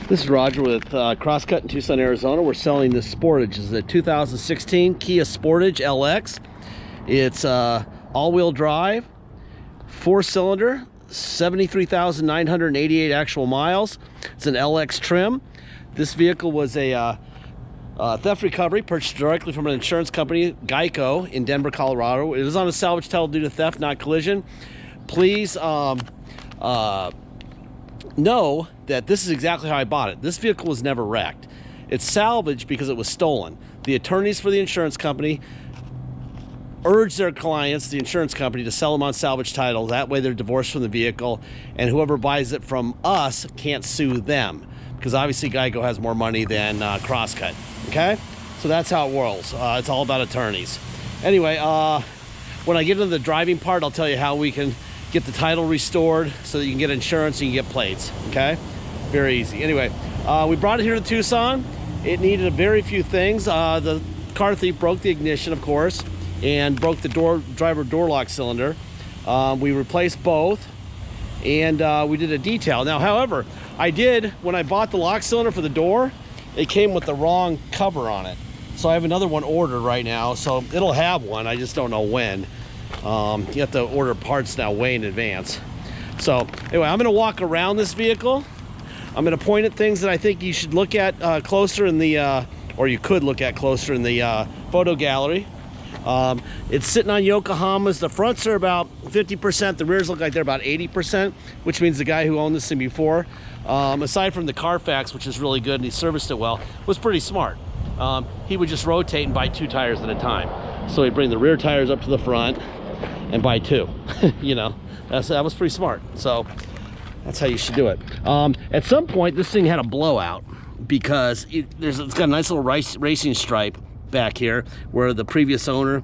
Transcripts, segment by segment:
This is Roger with Crosscut in Tucson, Arizona. We're selling this Sportage. This is a 2016 Kia Sportage LX. It's all-wheel drive, 4-cylinder, 73,988 actual miles. It's an LX trim. This vehicle was a theft recovery purchased directly from an insurance company, Geico, in Denver, Colorado. It is on a salvage title due to theft, not collision. Please know that this is exactly how I bought it. This vehicle was never wrecked. It's salvaged because it was stolen. The attorneys for the insurance company urge their clients, the insurance company, to sell them on salvage title. That way they're divorced from the vehicle, and whoever buys it from us can't sue them, because obviously Geico has more money than Crosscut. Okay, so that's how it rolls. It's all about attorneys. Anyway, when I get into the driving part, I'll tell you how we can get the title restored so that you can get insurance and you can get plates. Okay, very easy. Anyway, we brought it here to Tucson. It needed a very few things. The car thief broke the ignition, of course, and broke the driver door lock cylinder. We replaced both, and we did a detail. Now, however, when I bought the lock cylinder for the door, it came with the wrong cover on it. So I have another one ordered right now, so it'll have one. I just don't know when. You have to order parts now way in advance. So anyway, I'm gonna walk around this vehicle. I'm gonna point at things that I think you should look at closer in the, or you could look at closer in the photo gallery. It's sitting on Yokohamas. The fronts are about 50%. The rears look like they're about 80%, which means the guy who owned this thing before, aside from the Carfax, which is really good and he serviced it well, was pretty smart. He would just rotate and buy 2 tires at a time. So he'd bring the rear tires up to the front and buy 2. You know, that was pretty smart. So that's how you should do it. At some point, this thing had a blowout because it's got a nice little racing stripe back here where the previous owner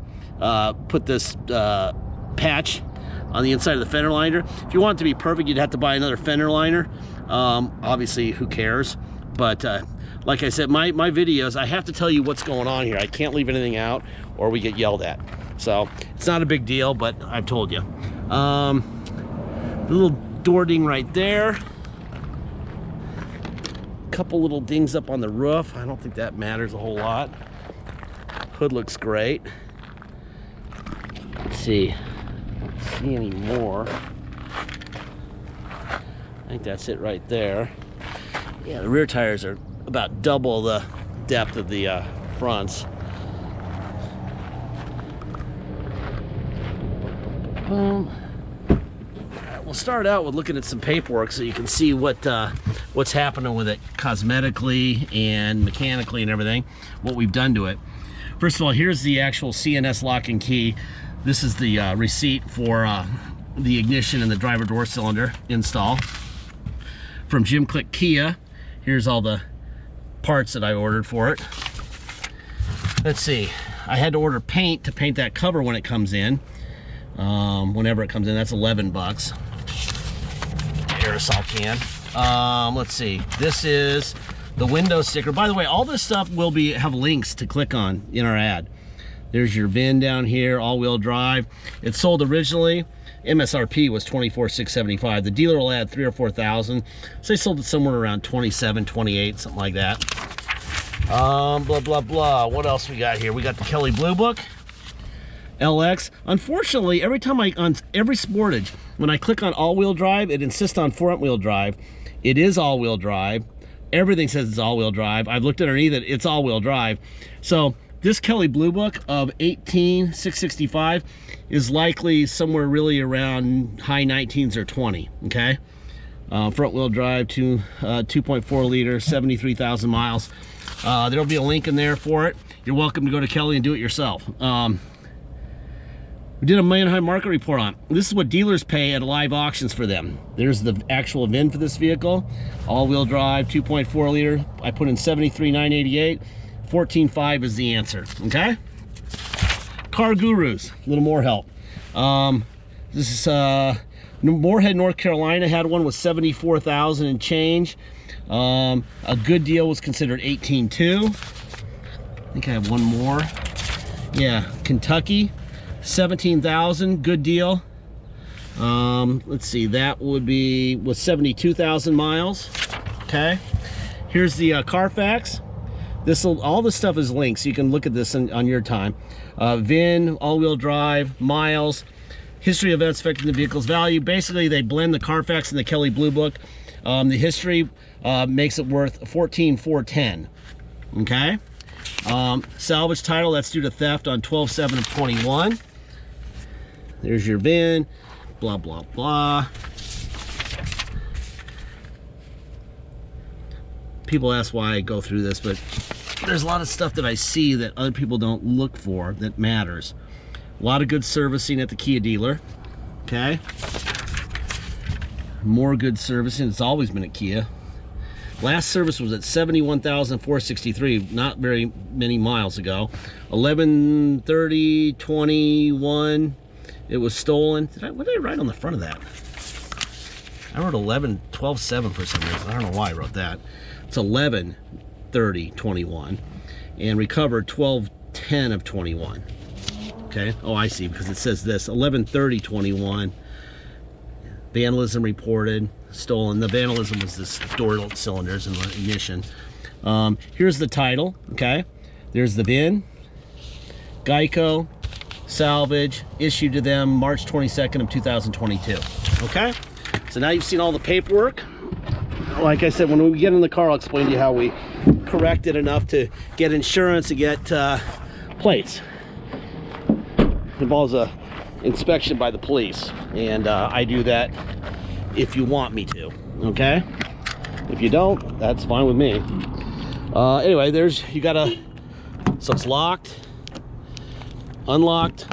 put this patch on the inside of the fender liner. If you want it to be perfect, you'd have to buy another fender liner. Obviously, who cares? But like I said, my videos, I have to tell you what's going on here. I can't leave anything out or we get yelled at. So it's not a big deal, but I've told you. The little door ding right there. Couple little dings up on the roof. I don't think that matters a whole lot. Hood looks great. Let's see. Let's see any more. I think that's it right there. Yeah, the rear tires are about double the depth of the fronts. We'll start out with looking at some paperwork so you can see what's happening with it cosmetically and mechanically and everything, what we've done to it. First of all, here's the actual CNS lock and key. This is the receipt for the ignition and the driver door cylinder install from Jim Click Kia. Here's all the parts that I ordered for it. Let's see, I had to order paint to paint that cover when it comes in. Whenever it comes in, that's 11 bucks. Aerosol can. Let's see, this is the window sticker. By the way, all this stuff will have links to click on in our ad. There's your VIN down here, all-wheel drive. It sold originally, MSRP was $24,675. The dealer will add 3,000 or 4,000. So they sold it somewhere around 27, 28, something like that. Blah, blah, blah. What else we got here? We got the Kelley Blue Book. LX. Unfortunately, every time on every Sportage, when I click on all-wheel drive, it insists on front-wheel drive. It is all-wheel drive. Everything says it's all-wheel drive. I've looked underneath it, it's all-wheel drive. So this Kelley Blue Book of $18,665 is likely somewhere really around high 19s or 20, okay? Front-wheel drive to 2.4 liter, 73,000 miles. There'll be a link in there for it. You're welcome to go to Kelley and do it yourself. We did a Manheim market report on it. This is what dealers pay at live auctions for them. There's the actual VIN for this vehicle. All-wheel drive, 2.4 liter. I put in 73,988. 14,500 is the answer, okay? Car Gurus, a little more help. This is Moorhead, North Carolina had one with 74,000 and change. A good deal was considered 18,200. I think I have one more. Yeah, Kentucky. 17,000, good deal. Let's see, that would be with 72,000 miles. Okay, Here's the Carfax. All this stuff is linked, so you can look at this on your time. VIN, all-wheel drive, miles, history of events affecting the vehicle's value. Basically, they blend the Carfax and the Kelley Blue Book. The history makes it worth $14,410. Okay. Salvage title, that's due to theft on 12/7 of 21. There's your VIN, blah, blah, blah. People ask why I go through this, but there's a lot of stuff that I see that other people don't look for that matters. A lot of good servicing at the Kia dealer. Okay. More good servicing. It's always been at Kia. Last service was at 71,463, not very many miles ago. 11/30/21. It was stolen. What did I write on the front of that? I wrote 11/12/7 for some reason. I don't know why I wrote that. It's 11/30/21, and recovered 12/10 of 21. Okay. Oh, I see, because it says this 11/30/21. Vandalism reported, stolen. The vandalism was this door cylinders and the ignition. Here's the title. Okay. There's the VIN. Geico, salvage, issued to them March 22nd of 2022. Okay. So now you've seen all the paperwork. Like I said, when we get in the car, I'll explain to you how we correct it enough to get insurance and get plates. It involves a inspection by the police, and I do that if you want me to. Okay. If you don't, that's fine with me. Anyway, you gotta, so it's locked, unlocked.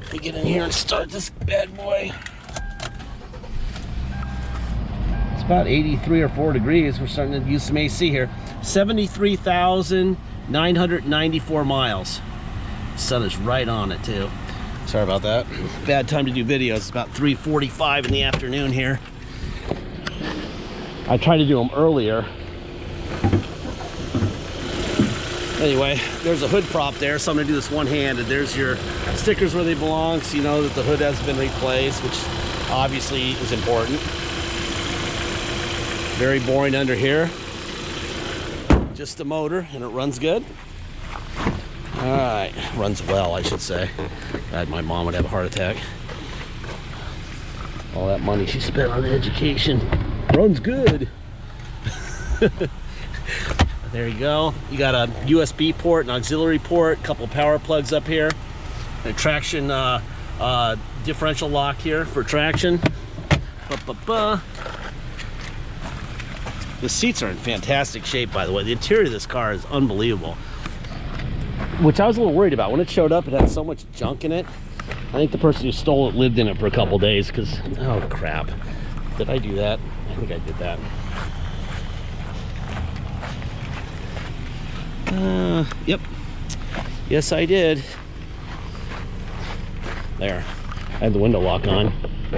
Let me get in here and start this bad boy. It's about 83 or 4 degrees. We're starting to use some AC here. 73,994 miles. The sun is right on it too. Sorry about that. Bad time to do videos. It's about 3:45 in the afternoon here. I tried to do them earlier. Anyway, there's a hood prop there, so I'm gonna do this one-handed. There's your stickers where they belong, so you know that the hood has been replaced, which obviously is important. Very boring under here. Just the motor, and it runs good. All right, runs well, I should say. God, my mom would have a heart attack. All that money she spent on education. Runs good. There you go. You got a USB port, an auxiliary port, a couple power plugs up here, a traction differential lock here for traction. The seats are in fantastic shape, by the way. The interior of this car is unbelievable, which I was a little worried about. When it showed up, it had so much junk in it. I think the person who stole it lived in it for a couple days because, oh crap. Did I do that? I think I did that. Yep. Yes, I did. There. I had the window lock on.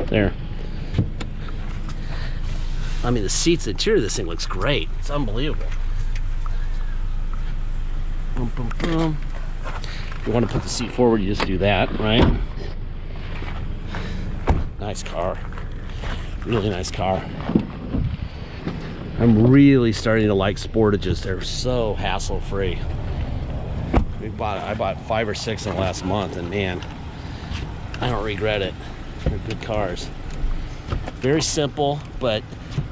There. I mean, the seats, the interior of this thing looks great. It's unbelievable. Boom, boom, boom. If you want to put the seat forward, you just do that, right? Nice car. Really nice car. I'm really starting to like Sportages. They're so hassle-free. I bought 5 or 6 in the last month, and man, I don't regret it. They're good cars. Very simple, but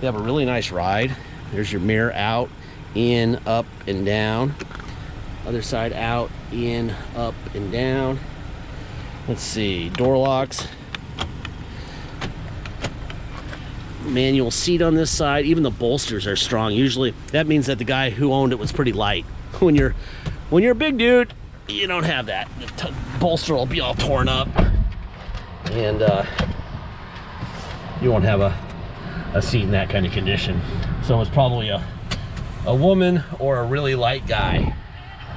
they have a really nice ride. There's your mirror out, in, up, and down. Other side out, in, up, and down. Let's see, door locks. Manual seat on this side. Even the bolsters are strong. Usually that means that the guy who owned it was pretty light. When you're a big dude, you don't have that. The bolster will be all torn up, and you won't have a seat in that kind of condition. So it's probably a woman or a really light guy.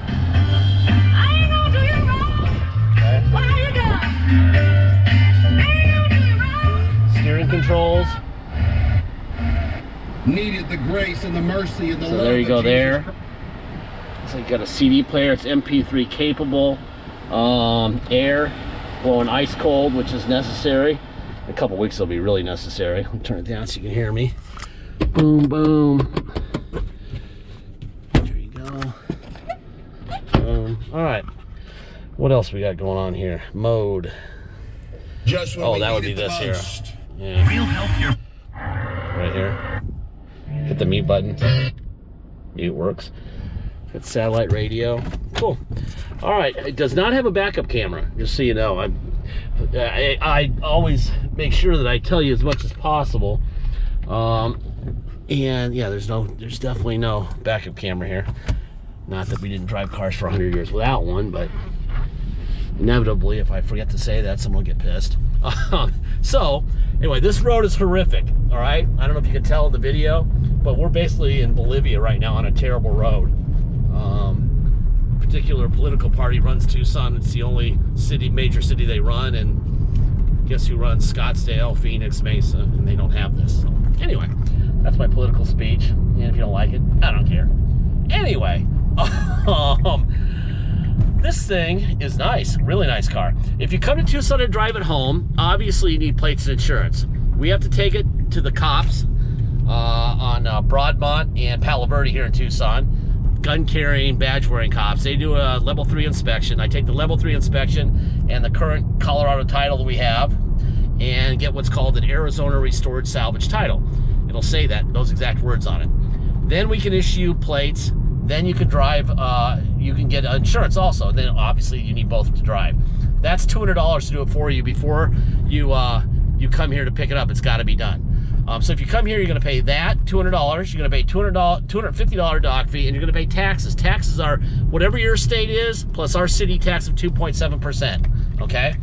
I ain't gonna do you wrong. Okay. What are you doing? I ain't gonna do you wrong. Steering controls. Needed the grace and the mercy and the love. So there you go of there. Jesus. So you got a CD player. It's MP3 capable. Air, blowing ice cold, which is necessary. In a couple weeks it'll be really necessary. Let me turn it down so you can hear me. Boom, boom. There you go. All right. What else we got going on here? Mode. Just when Oh, we that would need be it this the here. most. Yeah. We'll help you. Right here. Hit the mute button. Mute works. Got satellite radio. Cool. All right. It does not have a backup camera, just so you know. I always make sure that I tell you as much as possible. And yeah, there's definitely no backup camera here. Not that we didn't drive cars for 100 years without one, but inevitably, if I forget to say that, someone will get pissed. So anyway, this road is horrific. All right, I don't know if you can tell in the video, but we're basically in Bolivia right now on a terrible road. Particular political party runs Tucson. It's the only major city they run, and guess who runs Scottsdale, Phoenix, Mesa, and they don't have this. So anyway, that's my political speech, and if you don't like it, I don't care. Anyway, this thing is nice, really nice car. If you come to Tucson and drive it home, obviously you need plates and insurance. We have to take it to the cops on Broadmont and Palo Verde here in Tucson. Gun carrying, badge wearing cops. They do a level 3 inspection. I take the level 3 inspection and the current Colorado title that we have and get what's called an Arizona restored salvage title. It'll say that, those exact words on it. Then we can issue plates. Then you can drive, you can get insurance also. Then obviously you need both to drive. That's $200 to do it for you before you come here to pick it up. It's got to be done. So if you come here, you're going to pay that $200. You're going to pay $250 dock fee, and you're going to pay taxes. Taxes are whatever your state is plus our city tax of 2.7%. Okay.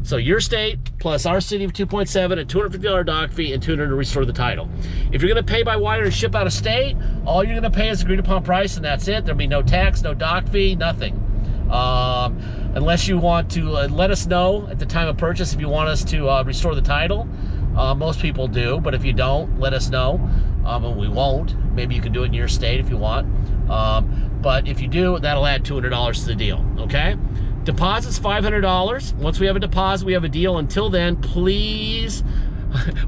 So your state plus our city of 2.7, a $250 dock fee, and $200 to restore the title. If you're going to pay by wire and ship out of state, all you're going to pay is agreed upon price, and that's it. There'll be no tax, no dock fee, nothing. Unless you want to let us know at the time of purchase if you want us to restore the title. Most people do, but if you don't, let us know. And we won't. Maybe you can do it in your state if you want. But if you do, that'll add $200 to the deal. Okay. Deposit's $500. Once we have a deposit, we have a deal. Until then, please,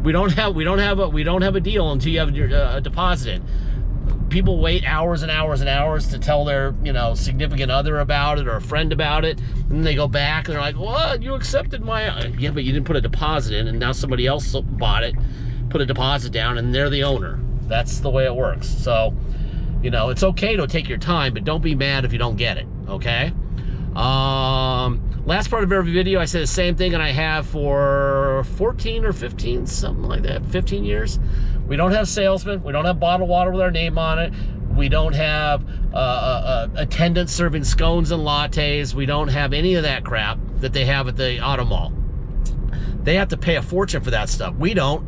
we don't have a deal until you have your deposit in. People wait hours and hours and hours to tell their significant other about it or a friend about it, and then they go back and they're like, "What? You accepted my?" Yeah, but you didn't put a deposit in, and now somebody else bought it, put a deposit down, and they're the owner. That's the way it works. So, it's okay to take your time, but don't be mad if you don't get it. Okay. Last part of every video, I say the same thing, and I have for 14 or 15, something like that, 15 years. We don't have salesmen. We don't have bottled water with our name on it. We don't have attendants serving scones and lattes. We don't have any of that crap that they have at the auto mall. They have to pay a fortune for that stuff. We don't.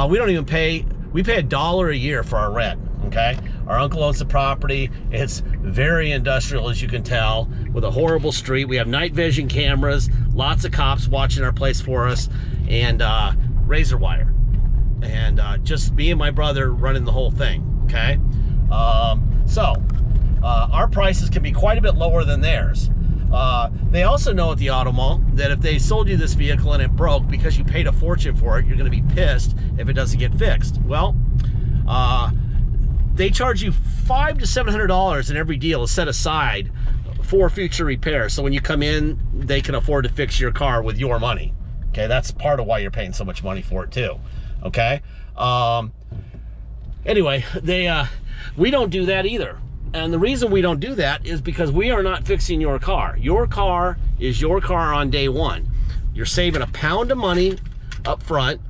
We don't even pay. We pay $1 a year for our rent. Okay, our uncle owns the property. It's very industrial, as you can tell, with a horrible street. We have night vision cameras, lots of cops watching our place for us, and razor wire, and just me and my brother running the whole thing. Okay, so our prices can be quite a bit lower than theirs. They also know at the auto mall that if they sold you this vehicle and it broke because you paid a fortune for it, you're going to be pissed if it doesn't get fixed. Well, they charge you $500 to $700 in every deal is set aside for future repairs. So when you come in, they can afford to fix your car with your money. Okay, that's part of why you're paying so much money for it too. Okay. Anyway, we don't do that either. And the reason we don't do that is because we are not fixing your car. Your car is your car on day one. You're saving £1 of money up front.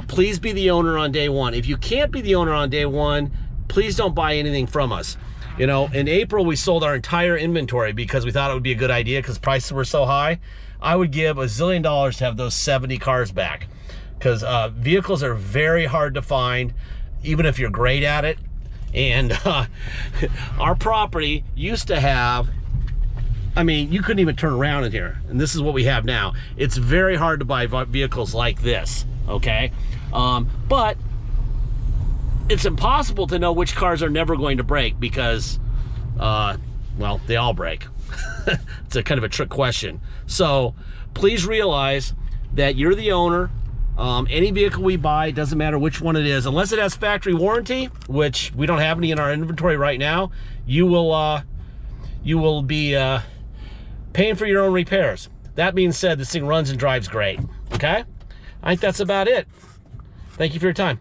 Please be the owner on day one. If you can't be the owner on day one, please don't buy anything from us. In April, we sold our entire inventory because we thought it would be a good idea because prices were so high. I would give $1 zillion to have those 70 cars back because vehicles are very hard to find, even if you're great at it. And our property used to have, you couldn't even turn around in here. And this is what we have now. It's very hard to buy vehicles like this, okay? But it's impossible to know which cars are never going to break because, well, they all break. It's a kind of a trick question. So please realize that you're the owner. Any vehicle we buy, doesn't matter which one it is, unless it has factory warranty, which we don't have any in our inventory right now, you will be paying for your own repairs. That being said, this thing runs and drives great. Okay? I think that's about it. Thank you for your time.